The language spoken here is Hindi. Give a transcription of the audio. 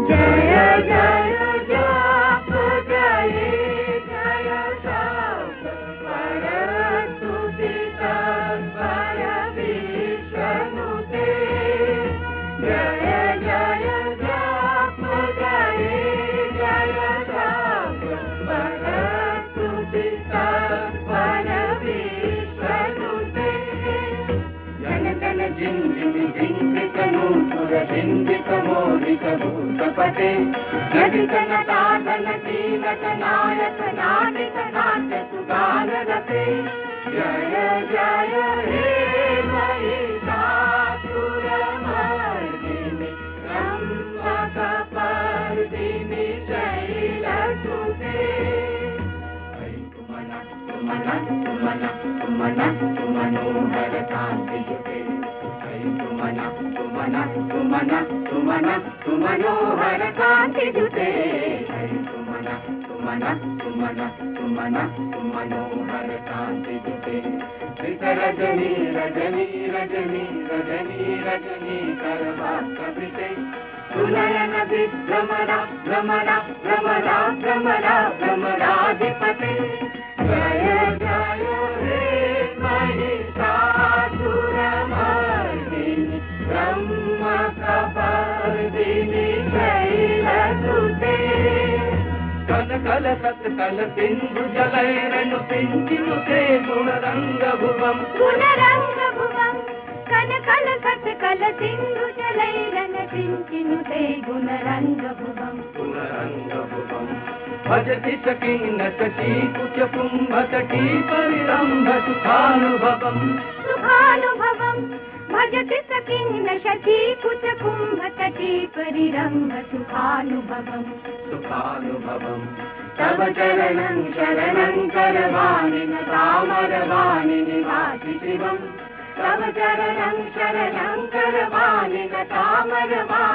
जय जय जप जय जय शब्द पर स्तुति तत्पर विष्णुते जय जय जप जय जय शब्द पर स्तुति तत्पर विष्णुते जन जन जिन जिन जिंकित नूपुर जिंकित मोदित भूतपते जडितन साधन कीलक नायक नाटिक नाट्य सुगान रते जय जय हे महिषासुरमर्दिनि ब्रह्मकपर्दिनि शैलसुते तुमनोहर कान्तियुते तुमनोहर कान्तियुते तुमनोहर कान्तियुते रजनी रजनी रजनी रजनी रजनी करवास्तविते सुनयन विभ्रमरा भ्रमरा भ्रमरा भ्रमरा भ्रमराधिपते जय जय हे महिषासुरमर्दिनि ब्रह्मकपर्दिनि शैलसुते कल कल सत कल सिंधु जलैरनु सिंचिनुते गुणरंग भुवम् कन कल सत कल सिंधु जलैरन सिंचिनुते गुणरंग भुवम् भजति सकीन तटी कुच कुंभ तटी परिरंभ सुखानुभवम् भजति सकीन शची कुच कुंभ तटी परिरंभ सुखानुभवम् तव चरणं शरणं करवाणि तामरवाणि निवासि शिवम् तव चरणं शरणं करवाणि तामरवाणि